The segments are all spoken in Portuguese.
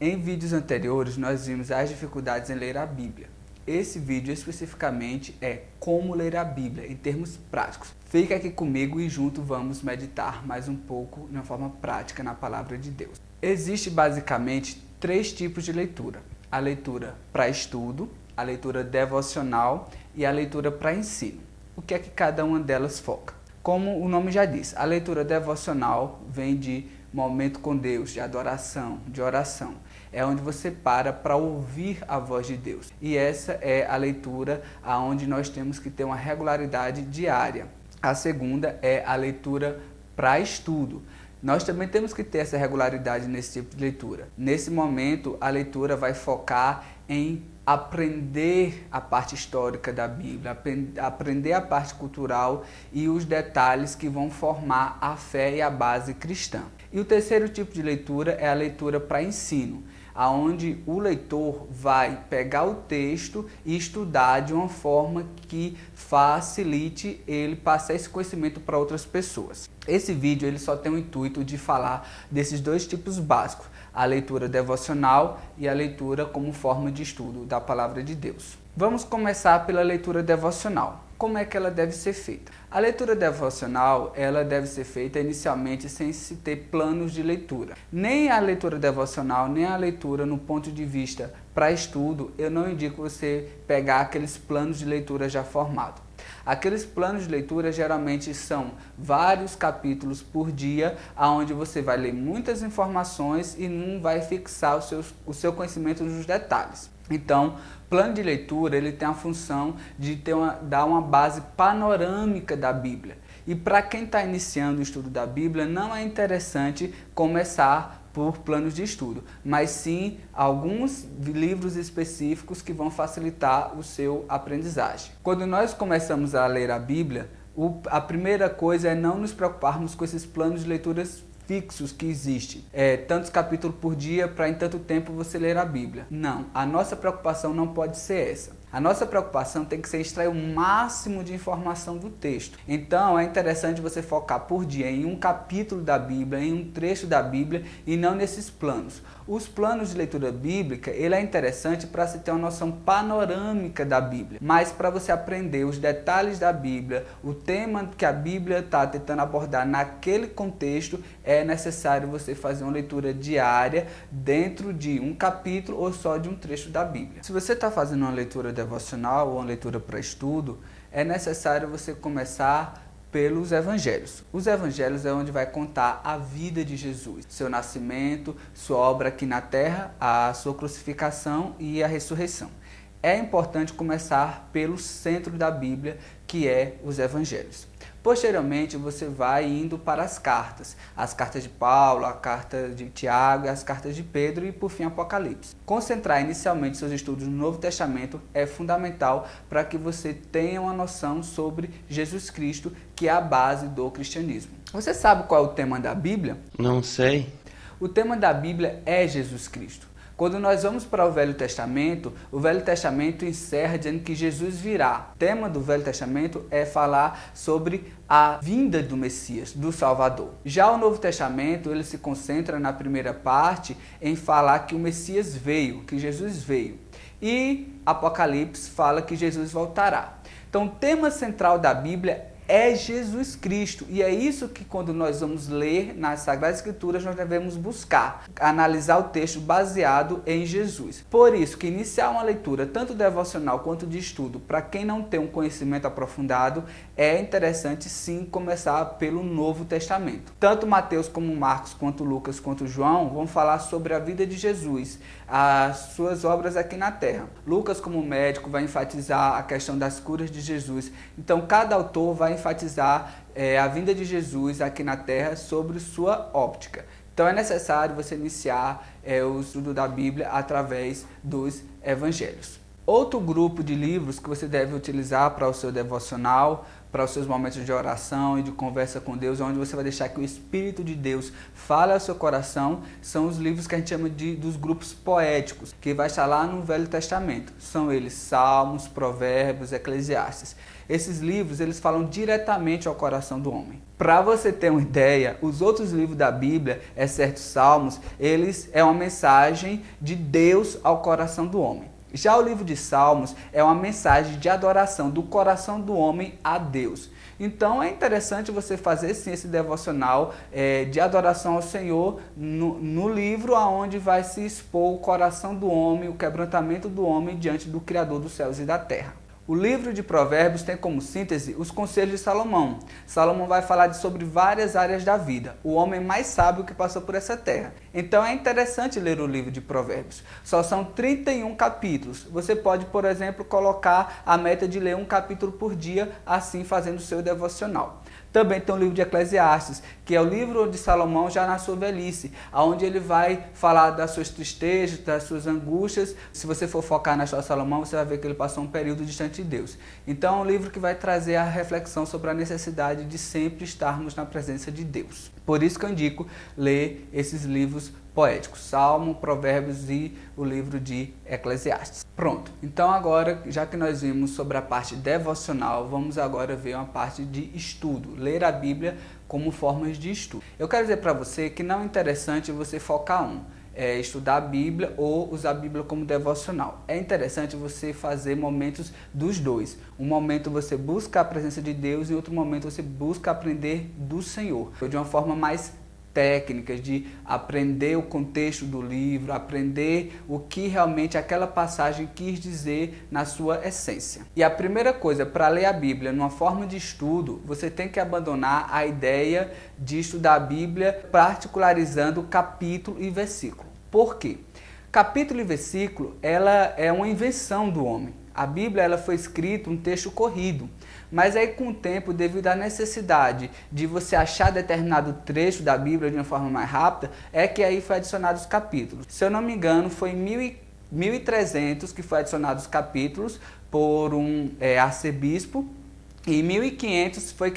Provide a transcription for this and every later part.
Em vídeos anteriores, nós vimos as dificuldades em ler a Bíblia. Esse vídeo especificamente é como ler a Bíblia em termos práticos. Fica aqui comigo e junto vamos meditar mais um pouco de uma forma prática na palavra de Deus. Existe basicamente 3 tipos de leitura: a leitura para estudo, a leitura devocional e a leitura para ensino. O que é que cada uma delas foca? Como o nome já diz, a leitura devocional vem de momento com Deus, de adoração, de oração. É onde você para ouvir a voz de Deus. E essa é a leitura onde nós temos que ter uma regularidade diária. A segunda é a leitura para estudo. Nós também temos que ter essa regularidade nesse tipo de leitura. Nesse momento, a leitura vai focar em aprender a parte histórica da Bíblia, aprender a parte cultural e os detalhes que vão formar a fé e a base cristã. E o terceiro tipo de leitura é a leitura para ensino, onde o leitor vai pegar o texto e estudar de uma forma que facilite ele passar esse conhecimento para outras pessoas. Esse vídeo ele só tem o intuito de falar desses 2 tipos básicos: a leitura devocional e a leitura como forma de estudo da palavra de Deus. Vamos começar pela leitura devocional. Como é que ela deve ser feita? A leitura devocional, ela deve ser feita inicialmente sem se ter planos de leitura. Nem a leitura devocional, nem a leitura no ponto de vista para estudo, eu não indico você pegar aqueles planos de leitura já formados. Aqueles planos de leitura geralmente são vários capítulos por dia, onde você vai ler muitas informações e não vai fixar o seu conhecimento nos detalhes. Então, plano de leitura ele tem a função de dar uma base panorâmica da Bíblia. E para quem está iniciando o estudo da Bíblia, não é interessante começar por planos de estudo, mas sim alguns livros específicos que vão facilitar o seu aprendizagem. Quando nós começamos a ler a Bíblia, a primeira coisa é não nos preocuparmos com esses planos de leituras fixos que existem. Tantos capítulos por dia para em tanto tempo você ler a Bíblia. Não, a nossa preocupação não pode ser essa. A nossa preocupação tem que ser extrair o máximo de informação do texto. Então é interessante você focar por dia em um capítulo da Bíblia, em um trecho da Bíblia e não nesses planos. Os planos de leitura bíblica, ele é interessante para se ter uma noção panorâmica da Bíblia, mas para você aprender os detalhes da Bíblia, o tema que a Bíblia está tentando abordar naquele contexto, é necessário você fazer uma leitura diária dentro de um capítulo ou só de um trecho da Bíblia. Se você está fazendo uma leitura devocional ou uma leitura para estudo, é necessário você começar pelos evangelhos. Os evangelhos é onde vai contar a vida de Jesus, seu nascimento, sua obra aqui na terra, a sua crucificação e a ressurreição. É importante começar pelo centro da Bíblia, que é os evangelhos. Posteriormente, você vai indo para as cartas de Paulo, a carta de Tiago, as cartas de Pedro e, por fim, Apocalipse. Concentrar inicialmente seus estudos no Novo Testamento é fundamental para que você tenha uma noção sobre Jesus Cristo, que é a base do cristianismo. Você sabe qual é o tema da Bíblia? Não sei. O tema da Bíblia é Jesus Cristo. Quando nós vamos para o Velho Testamento encerra dizendo que Jesus virá. O tema do Velho Testamento é falar sobre a vinda do Messias, do Salvador. Já o Novo Testamento, ele se concentra na primeira parte em falar que o Messias veio, que Jesus veio. E Apocalipse fala que Jesus voltará. Então, o tema central da Bíblia é Jesus Cristo, e é isso que quando nós vamos ler nas Sagradas Escrituras nós devemos buscar, analisar o texto baseado em Jesus. Por isso que iniciar uma leitura tanto devocional quanto de estudo, para quem não tem um conhecimento aprofundado, é interessante sim começar pelo Novo Testamento. Tanto Mateus como Marcos, quanto Lucas, quanto João vão falar sobre a vida de Jesus, as suas obras aqui na terra. Lucas, como médico, vai enfatizar a questão das curas de Jesus. Então cada autor vai enfatizar a vinda de Jesus aqui na terra sobre sua óptica. Então é necessário você iniciar o estudo da Bíblia através dos evangelhos. Outro grupo de livros que você deve utilizar para o seu devocional, para os seus momentos de oração e de conversa com Deus, onde você vai deixar que o Espírito de Deus fale ao seu coração, são os livros que a gente chama dos grupos poéticos, que vai estar lá no Velho Testamento. São eles Salmos, Provérbios, Eclesiastes. Esses livros, eles falam diretamente ao coração do homem. Para você ter uma ideia, os outros livros da Bíblia, exceto Salmos, eles é uma mensagem de Deus ao coração do homem. Já o livro de Salmos é uma mensagem de adoração do coração do homem a Deus. Então é interessante você fazer sim esse devocional de adoração ao Senhor no livro onde vai se expor o coração do homem, o quebrantamento do homem diante do Criador dos céus e da terra. O livro de Provérbios tem como síntese os conselhos de Salomão. Salomão vai falar sobre várias áreas da vida, o homem mais sábio que passou por essa terra. Então é interessante ler o livro de Provérbios. Só são 31 capítulos. Você pode, por exemplo, colocar a meta de ler um capítulo por dia, assim fazendo o seu devocional. Também tem o livro de Eclesiastes, que é o livro de Salomão já na sua velhice, onde ele vai falar das suas tristezas, das suas angústias. Se você for focar na história de Salomão, você vai ver que ele passou um período distante de Deus. Então é um livro que vai trazer a reflexão sobre a necessidade de sempre estarmos na presença de Deus. Por isso que eu indico ler esses livros poéticos, Salmo, Provérbios e o livro de Eclesiastes. Pronto, então agora, já que nós vimos sobre a parte devocional, vamos agora ver uma parte de estudo, ler a Bíblia como formas de estudo. Eu quero dizer para você que não é interessante você focar estudar a Bíblia ou usar a Bíblia como devocional. É interessante você fazer momentos dos dois. Um momento você busca a presença de Deus e outro momento você busca aprender do Senhor, de uma forma mais técnicas de aprender o contexto do livro, aprender o que realmente aquela passagem quis dizer na sua essência. E a primeira coisa, para ler a Bíblia numa forma de estudo, você tem que abandonar a ideia de estudar a Bíblia particularizando capítulo e versículo. Por quê? Capítulo e versículo, ela é uma invenção do homem. A Bíblia ela foi escrita um texto corrido, mas aí com o tempo, devido à necessidade de você achar determinado trecho da Bíblia de uma forma mais rápida, é que aí foi adicionado os capítulos. Se eu não me engano, foi em 1300 que foi adicionados os capítulos por um arcebispo, e em 1500 foi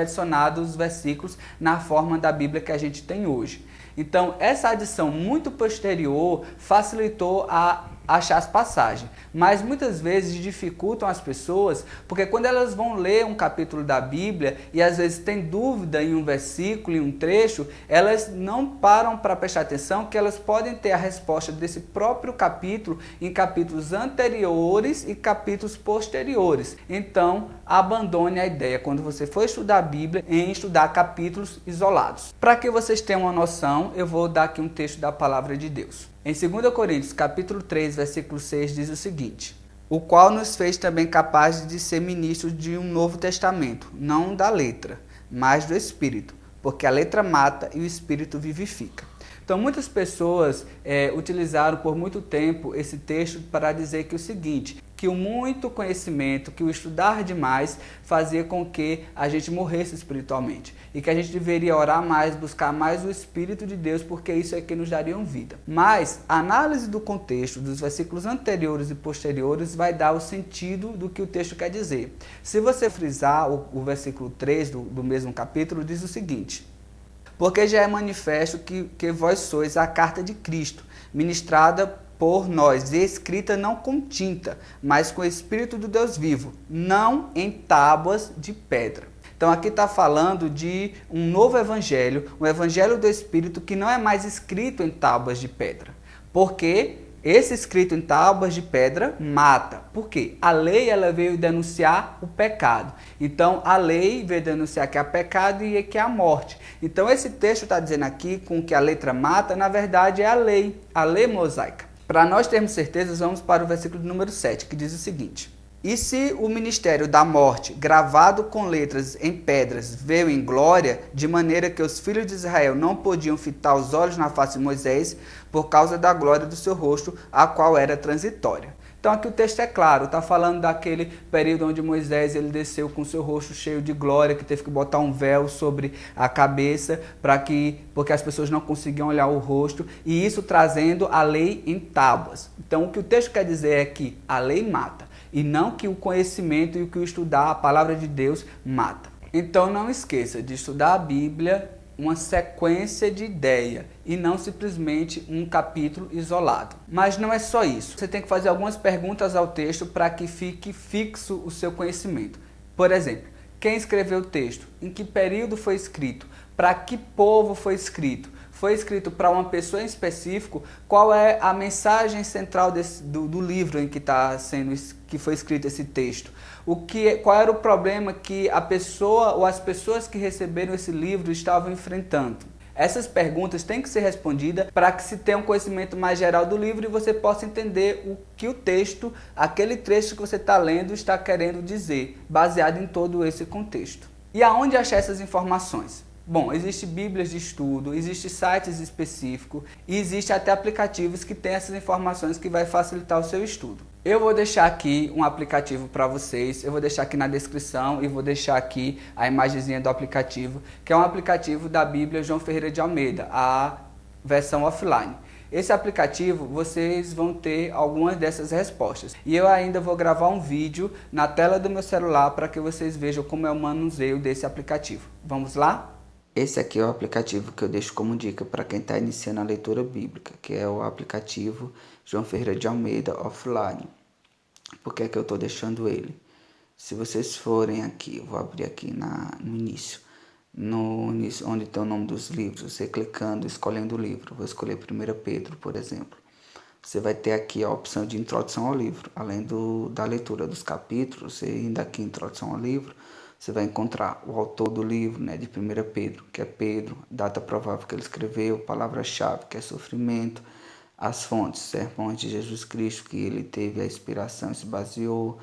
adicionado os versículos na forma da Bíblia que a gente tem hoje. Então, essa adição muito posterior facilitou a achar as passagens, mas muitas vezes dificultam as pessoas, porque quando elas vão ler um capítulo da Bíblia e às vezes têm dúvida em um versículo, em um trecho, elas não param para prestar atenção que elas podem ter a resposta desse próprio capítulo em capítulos anteriores e capítulos posteriores. Então, abandone a ideia, quando você for estudar a Bíblia, em estudar capítulos isolados. Para que vocês tenham uma noção, eu vou dar aqui um texto da Palavra de Deus. Em 2 Coríntios, capítulo 3, versículo 6, diz o seguinte: o qual nos fez também capazes de ser ministros de um novo testamento, não da letra, mas do Espírito, porque a letra mata e o Espírito vivifica. Então, muitas pessoas utilizaram por muito tempo esse texto para dizer que o seguinte, que o muito conhecimento, que o estudar demais fazia com que a gente morresse espiritualmente e que a gente deveria orar mais, buscar mais o Espírito de Deus, porque isso é que nos daria vida. Mas a análise do contexto dos versículos anteriores e posteriores vai dar o sentido do que o texto quer dizer. Se você frisar o versículo 3 do mesmo capítulo, diz o seguinte: porque já é manifesto que vós sois a carta de Cristo, ministrada por nós, e escrita não com tinta, mas com o Espírito do Deus vivo, não em tábuas de pedra. Então aqui está falando de um novo evangelho, um evangelho do Espírito que não é mais escrito em tábuas de pedra. Porque esse escrito em tábuas de pedra mata. Por quê? A lei ela veio denunciar o pecado. Então a lei veio denunciar que há pecado e que há morte. Então esse texto está dizendo aqui com que a letra mata, na verdade é a lei mosaica. Para nós termos certeza, vamos para o versículo número 7, que diz o seguinte: e se o ministério da morte, gravado com letras em pedras, veio em glória, de maneira que os filhos de Israel não podiam fitar os olhos na face de Moisés, por causa da glória do seu rosto, a qual era transitória. Então aqui o texto é claro, está falando daquele período onde Moisés ele desceu com seu rosto cheio de glória, que teve que botar um véu sobre a cabeça, porque as pessoas não conseguiam olhar o rosto, e isso trazendo a lei em tábuas. Então o que o texto quer dizer é que a lei mata, e não que o conhecimento e o que o estudar a palavra de Deus mata. Então não esqueça de estudar a Bíblia uma sequência de ideia e não simplesmente um capítulo isolado. Mas não é só isso. Você tem que fazer algumas perguntas ao texto para que fique fixo o seu conhecimento. Por exemplo, quem escreveu o texto? Em que período foi escrito? Para que povo foi escrito? Foi escrito para uma pessoa em específico? Qual é a mensagem central do livro em que foi escrito esse texto? Qual era o problema que a pessoa ou as pessoas que receberam esse livro estavam enfrentando? Essas perguntas têm que ser respondidas para que se tenha um conhecimento mais geral do livro e você possa entender o que o texto, aquele trecho que você está lendo, está querendo dizer, baseado em todo esse contexto. E aonde achar essas informações? Bom, existem bíblias de estudo, existem sites específicos e existem até aplicativos que têm essas informações que vai facilitar o seu estudo. Eu vou deixar aqui um aplicativo para vocês, eu vou deixar aqui na descrição e vou deixar aqui a imagenzinha do aplicativo, que é um aplicativo da Bíblia João Ferreira de Almeida, a versão offline. Esse aplicativo, vocês vão ter algumas dessas respostas. E eu ainda vou gravar um vídeo na tela do meu celular para que vocês vejam como é o manuseio desse aplicativo. Vamos lá? Esse aqui é o aplicativo que eu deixo como dica para quem está iniciando a leitura bíblica, que é o aplicativo João Ferreira de Almeida Offline. Por que é que eu estou deixando ele? Se vocês forem aqui, eu vou abrir aqui no início onde tem o nome dos livros, você clicando, escolhendo o livro, vou escolher 1 Pedro, por exemplo. Você vai ter aqui a opção de introdução ao livro, além da leitura dos capítulos, você indo aqui em introdução ao livro, você vai encontrar o autor do livro, né, de 1 Pedro, que é Pedro, data provável que ele escreveu, palavra-chave, que é sofrimento, as fontes, sermões de Jesus Cristo, que ele teve a inspiração e se baseou,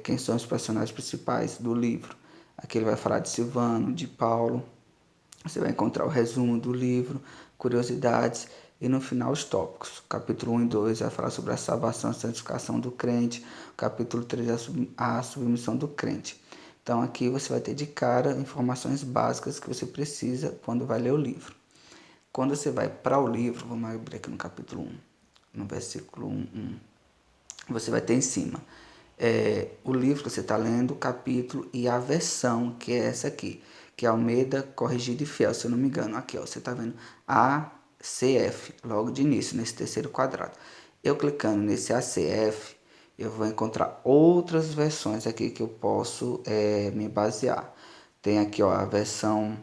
quem são os personagens principais do livro. Aqui ele vai falar de Silvano, de Paulo, você vai encontrar o resumo do livro, curiosidades e no final os tópicos. Capítulo 1 e 2 vai falar sobre a salvação e santificação do crente, capítulo 3 a submissão do crente. Então aqui você vai ter de cara informações básicas que você precisa quando vai ler o livro. Quando você vai para o livro, vamos abrir aqui no capítulo 1, no versículo 1, você vai ter em cima o livro que você está lendo, o capítulo e a versão, que é essa aqui, que é Almeida Corrigida e Fiel, se eu não me engano. Aqui, ó, você está vendo ACF, logo de início, nesse terceiro quadrado. Eu clicando nesse ACF, eu vou encontrar outras versões aqui que eu posso me basear. Tem aqui, ó, a versão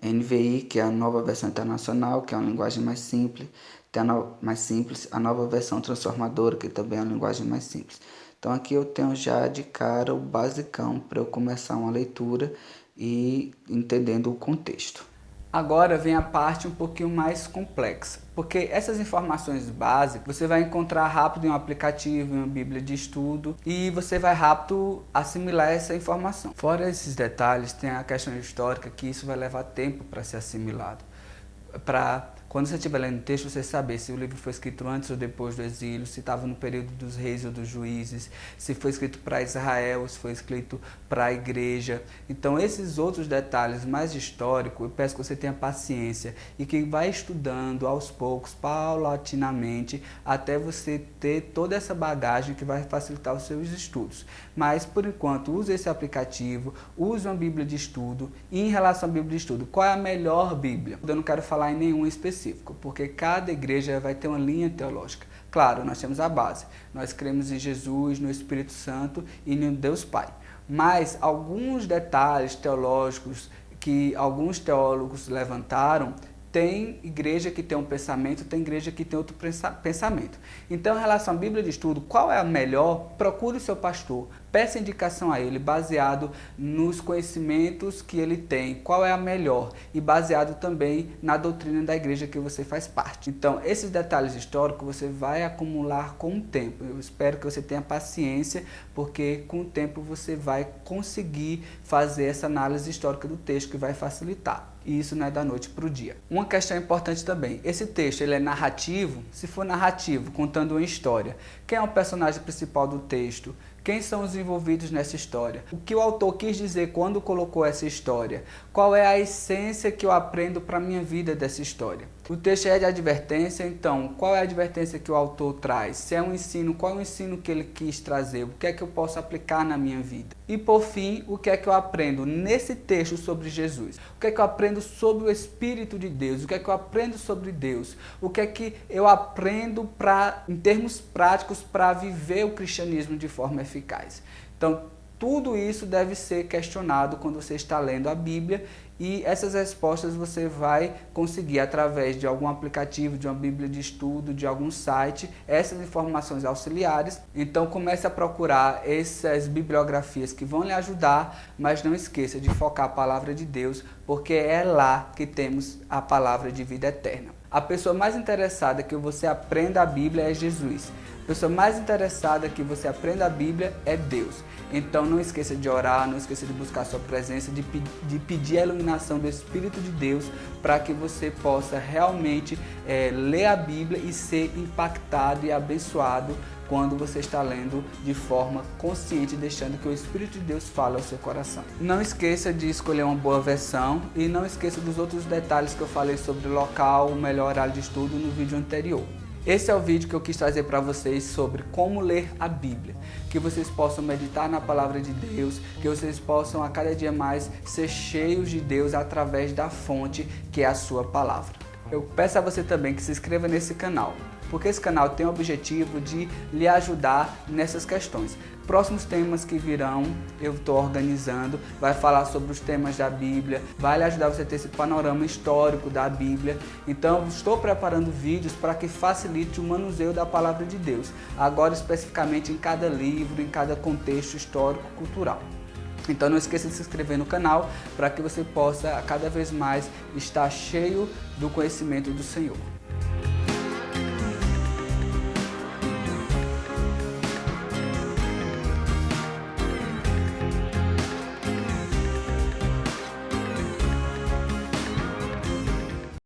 NVI, que é a nova versão internacional, que é uma linguagem mais simples. Tem a nova versão transformadora, que também é uma linguagem mais simples. Então aqui eu tenho já de cara o basicão para eu começar uma leitura e entendendo o contexto. Agora vem a parte um pouquinho mais complexa, porque essas informações básicas você vai encontrar rápido em um aplicativo, em uma bíblia de estudo, e você vai rápido assimilar essa informação. Fora esses detalhes, tem a questão histórica, que isso vai levar tempo para ser assimilado. Quando você estiver lendo o texto, você saber se o livro foi escrito antes ou depois do exílio, se estava no período dos reis ou dos juízes, se foi escrito para Israel, se foi escrito para a igreja. Então, esses outros detalhes mais históricos, eu peço que você tenha paciência e que vá estudando aos poucos, paulatinamente, até você ter toda essa bagagem que vai facilitar os seus estudos. Mas, por enquanto, use esse aplicativo, use uma bíblia de estudo. E em relação à bíblia de estudo, qual é a melhor bíblia? Eu não quero falar em nenhum específico, porque cada igreja vai ter uma linha teológica. Claro, nós temos a base, nós cremos em Jesus, no Espírito Santo e no Deus Pai. Mas alguns detalhes teológicos que alguns teólogos levantaram, tem igreja que tem um pensamento, tem igreja que tem outro pensamento. Então, em relação à Bíblia de estudo, qual é a melhor? Procure o seu pastor, peça indicação a ele, baseado nos conhecimentos que ele tem, qual é a melhor, e baseado também na doutrina da igreja que você faz parte. Então, esses detalhes históricos você vai acumular com o tempo. Eu espero que você tenha paciência, porque com o tempo você vai conseguir fazer essa análise histórica do texto, que vai facilitar. E isso não é da noite para o dia. Uma questão importante também, esse texto ele é narrativo? Se for narrativo, contando uma história, quem é o personagem principal do texto? Quem são os envolvidos nessa história? O que o autor quis dizer quando colocou essa história? Qual é a essência que eu aprendo para a minha vida dessa história? O texto é de advertência, então qual é a advertência que o autor traz? Se é um ensino, qual é o ensino que ele quis trazer? O que é que eu posso aplicar na minha vida? E por fim, o que é que eu aprendo nesse texto sobre Jesus? O que é que eu aprendo sobre o Espírito de Deus? O que é que eu aprendo sobre Deus? O que é que eu aprendo em termos práticos para viver o cristianismo de forma eficaz? Então, tudo isso deve ser questionado quando você está lendo a Bíblia, e essas respostas você vai conseguir através de algum aplicativo, de uma Bíblia de estudo, de algum site, essas informações auxiliares. Então comece a procurar essas bibliografias que vão lhe ajudar, mas não esqueça de focar a palavra de Deus, porque é lá que temos a palavra de vida eterna. A pessoa mais interessada que você aprenda a Bíblia é Jesus. A pessoa mais interessada que você aprenda a Bíblia é Deus. Então não esqueça de orar, não esqueça de buscar a sua presença, de pedir a iluminação do Espírito de Deus para que você possa realmente ler a Bíblia e ser impactado e abençoado quando você está lendo de forma consciente, deixando que o Espírito de Deus fale ao seu coração. Não esqueça de escolher uma boa versão e não esqueça dos outros detalhes que eu falei sobre o local, o melhor horário de estudo no vídeo anterior. Esse é o vídeo que eu quis trazer para vocês sobre como ler a Bíblia, que vocês possam meditar na palavra de Deus, que vocês possam a cada dia mais ser cheios de Deus através da fonte que é a sua palavra. Eu peço a você também que se inscreva nesse canal, porque esse canal tem o objetivo de lhe ajudar nessas questões. Próximos temas que virão, eu estou organizando, vai falar sobre os temas da Bíblia, vai lhe ajudar você a ter esse panorama histórico da Bíblia. Então, estou preparando vídeos para que facilite o manuseio da palavra de Deus, agora especificamente em cada livro, em cada contexto histórico, cultural. Então não esqueça de se inscrever no canal para que você possa cada vez mais estar cheio do conhecimento do Senhor.